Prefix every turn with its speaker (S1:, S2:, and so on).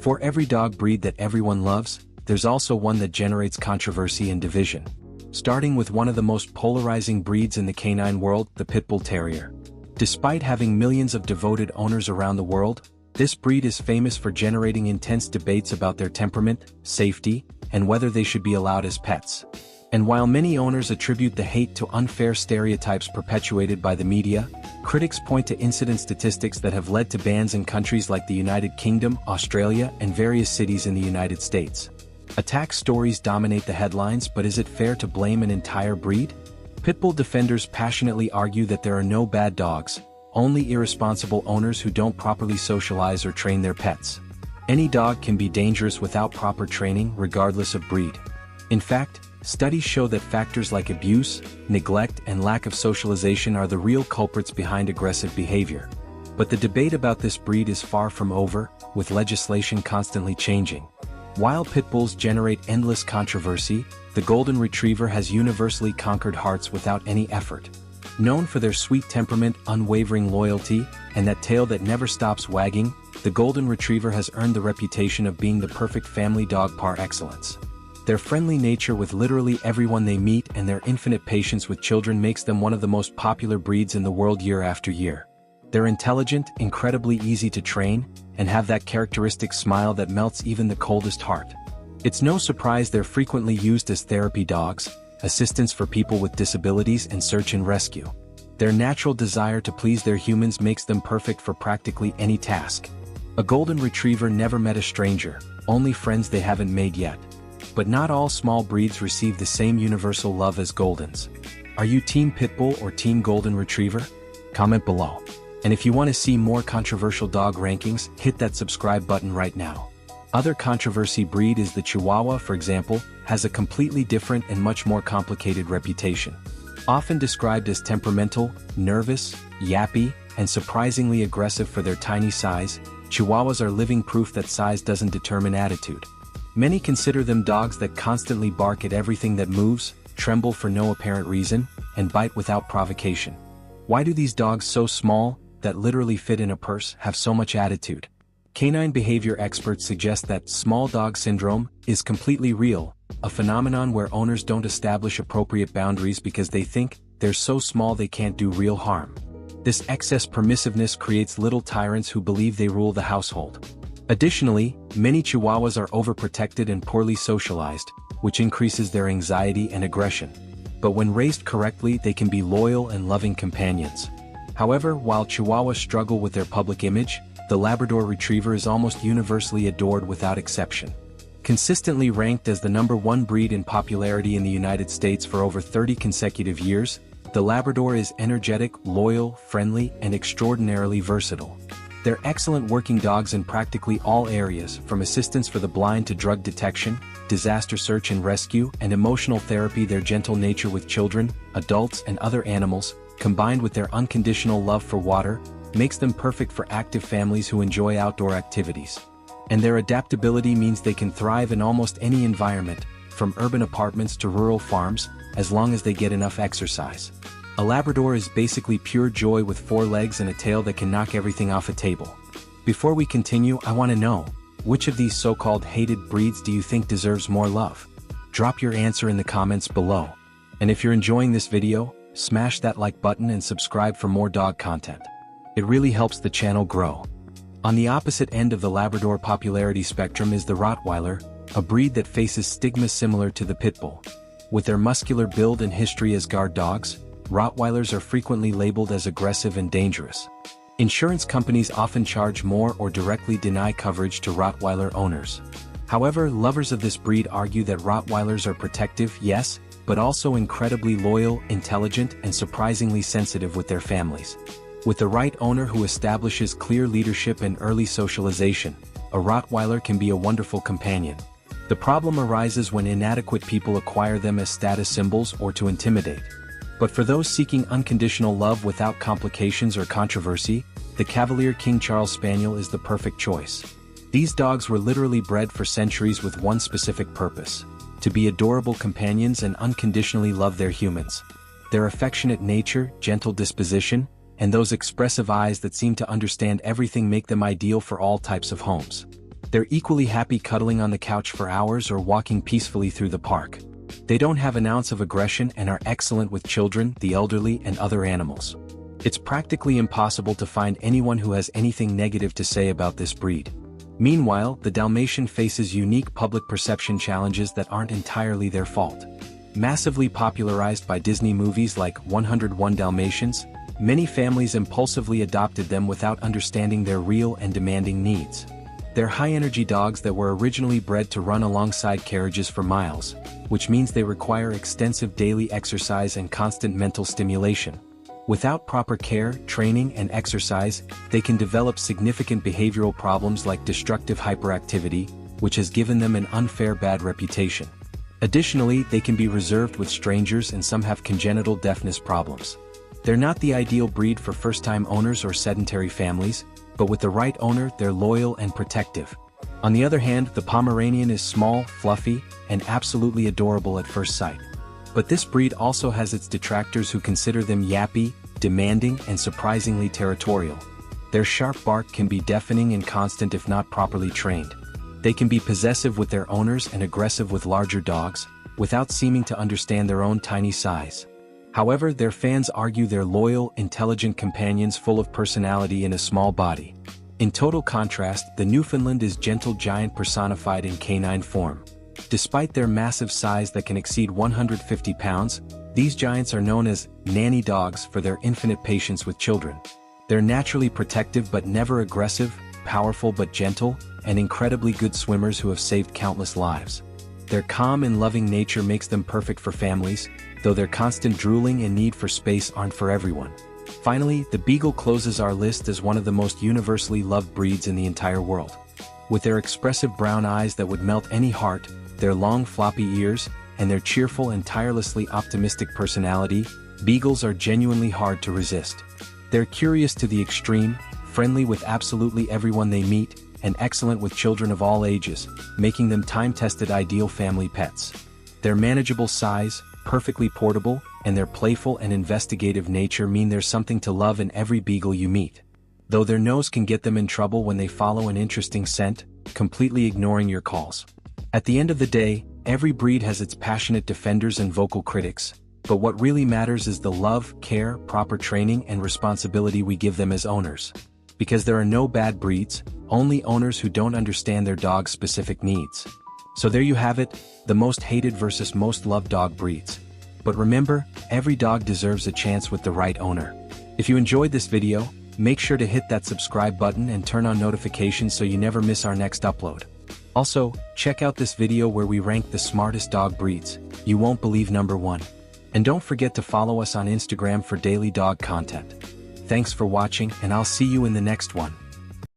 S1: For every dog breed that everyone loves, there's also one that generates controversy and division. Starting with one of the most polarizing breeds in the canine world, the Pit Bull Terrier. Despite having millions of devoted owners around the world, this breed is famous for generating intense debates about their temperament, safety, and whether they should be allowed as pets. And while many owners attribute the hate to unfair stereotypes perpetuated by the media, critics point to incident statistics that have led to bans in countries like the United Kingdom, Australia, and various cities in the United States. Attack stories dominate the headlines, but is it fair to blame an entire breed? Pitbull defenders passionately argue that there are no bad dogs, only irresponsible owners who don't properly socialize or train their pets. Any dog can be dangerous without proper training, regardless of breed. In fact, studies show that factors like abuse, neglect, and lack of socialization are the real culprits behind aggressive behavior. But the debate about this breed is far from over, with legislation constantly changing. While pit bulls generate endless controversy, the Golden Retriever has universally conquered hearts without any effort. Known for their sweet temperament, unwavering loyalty, and that tail that never stops wagging, the Golden Retriever has earned the reputation of being the perfect family dog par excellence. Their friendly nature with literally everyone they meet and their infinite patience with children makes them one of the most popular breeds in the world year after year. They're intelligent, incredibly easy to train, and have that characteristic smile that melts even the coldest heart. It's no surprise they're frequently used as therapy dogs, assistants for people with disabilities, and search and rescue. Their natural desire to please their humans makes them perfect for practically any task. A Golden Retriever never met a stranger, only friends they haven't made yet. But not all small breeds receive the same universal love as Goldens. Are you Team Pitbull or Team Golden Retriever? Comment below. And if you want to see more controversial dog rankings, hit that subscribe button right now. Other controversy breed is the Chihuahua, for example, has a completely different and much more complicated reputation. Often described as temperamental, nervous, yappy, and surprisingly aggressive for their tiny size, Chihuahuas are living proof that size doesn't determine attitude. Many consider them dogs that constantly bark at everything that moves, tremble for no apparent reason, and bite without provocation. Why do these dogs so small, that literally fit in a purse, have so much attitude? Canine behavior experts suggest that small dog syndrome is completely real, a phenomenon where owners don't establish appropriate boundaries because they think they're so small they can't do real harm. This excess permissiveness creates little tyrants who believe they rule the household. Additionally, many Chihuahuas are overprotected and poorly socialized, which increases their anxiety and aggression. But when raised correctly, they can be loyal and loving companions. However, while Chihuahuas struggle with their public image, the Labrador Retriever is almost universally adored without exception. Consistently ranked as the #1 breed in popularity in the United States for over 30 consecutive years, the Labrador is energetic, loyal, friendly, and extraordinarily versatile. They're excellent working dogs in practically all areas, from assistance for the blind to drug detection, disaster search and rescue, and emotional therapy. Their gentle nature with children, adults, and other animals, combined with their unconditional love for water, makes them perfect for active families who enjoy outdoor activities. And their adaptability means they can thrive in almost any environment, from urban apartments to rural farms, as long as they get enough exercise. A Labrador is basically pure joy with 4 legs and a tail that can knock everything off a table. Before we continue, I want to know, which of these so-called hated breeds do you think deserves more love? Drop your answer in the comments below. And if you're enjoying this video, smash that like button and subscribe for more dog content. It really helps the channel grow. On the opposite end of the Labrador popularity spectrum is the Rottweiler, a breed that faces stigma similar to the Pit Bull. With their muscular build and history as guard dogs, Rottweilers are frequently labeled as aggressive and dangerous. Insurance companies often charge more or directly deny coverage to Rottweiler owners. However, lovers of this breed argue that Rottweilers are protective, yes, but also incredibly loyal, intelligent, and surprisingly sensitive with their families. With the right owner who establishes clear leadership and early socialization, a Rottweiler can be a wonderful companion. The problem arises when inadequate people acquire them as status symbols or to intimidate. But for those seeking unconditional love without complications or controversy, the Cavalier King Charles Spaniel is the perfect choice. These dogs were literally bred for centuries with one specific purpose: to be adorable companions and unconditionally love their humans. Their affectionate nature, gentle disposition, and those expressive eyes that seem to understand everything make them ideal for all types of homes. They're equally happy cuddling on the couch for hours or walking peacefully through the park. They don't have an ounce of aggression and are excellent with children, the elderly, and other animals. It's practically impossible to find anyone who has anything negative to say about this breed. Meanwhile, the Dalmatian faces unique public perception challenges that aren't entirely their fault. Massively popularized by Disney movies like 101 Dalmatians, many families impulsively adopted them without understanding their real and demanding needs. They're high-energy dogs that were originally bred to run alongside carriages for miles, which means they require extensive daily exercise and constant mental stimulation. Without proper care, training, and exercise, they can develop significant behavioral problems like destructive hyperactivity, which has given them an unfair bad reputation. Additionally, they can be reserved with strangers and some have congenital deafness problems. They're not the ideal breed for first-time owners or sedentary families, but with the right owner, they're loyal and protective. On the other hand, the Pomeranian is small, fluffy, and absolutely adorable at first sight. But this breed also has its detractors who consider them yappy, demanding, and surprisingly territorial. Their sharp bark can be deafening and constant if not properly trained. They can be possessive with their owners and aggressive with larger dogs, without seeming to understand their own tiny size. However, their fans argue they're loyal, intelligent companions full of personality in a small body. In total contrast, the Newfoundland is gentle giant personified in canine form. Despite their massive size that can exceed 150 pounds, these giants are known as nanny dogs for their infinite patience with children. They're naturally protective but never aggressive, powerful but gentle, and incredibly good swimmers who have saved countless lives. Their calm and loving nature makes them perfect for families, though their constant drooling and need for space aren't for everyone. Finally, the Beagle closes our list as one of the most universally loved breeds in the entire world. With their expressive brown eyes that would melt any heart, their long floppy ears, and their cheerful and tirelessly optimistic personality, Beagles are genuinely hard to resist. They're curious to the extreme, friendly with absolutely everyone they meet, and excellent with children of all ages, making them time-tested ideal family pets. Their manageable size, perfectly portable, and their playful and investigative nature mean there's something to love in every Beagle you meet. Though their nose can get them in trouble when they follow an interesting scent, completely ignoring your calls. At the end of the day, every breed has its passionate defenders and vocal critics, but what really matters is the love, care, proper training, and responsibility we give them as owners. Because there are no bad breeds, only owners who don't understand their dog's specific needs. So there you have it, the most hated versus most loved dog breeds. But remember, every dog deserves a chance with the right owner. If you enjoyed this video, make sure to hit that subscribe button and turn on notifications so you never miss our next upload. Also, check out this video where we rank the smartest dog breeds. You won't believe number 1. And don't forget to follow us on Instagram for daily dog content. Thanks for watching, and I'll see you in the next one.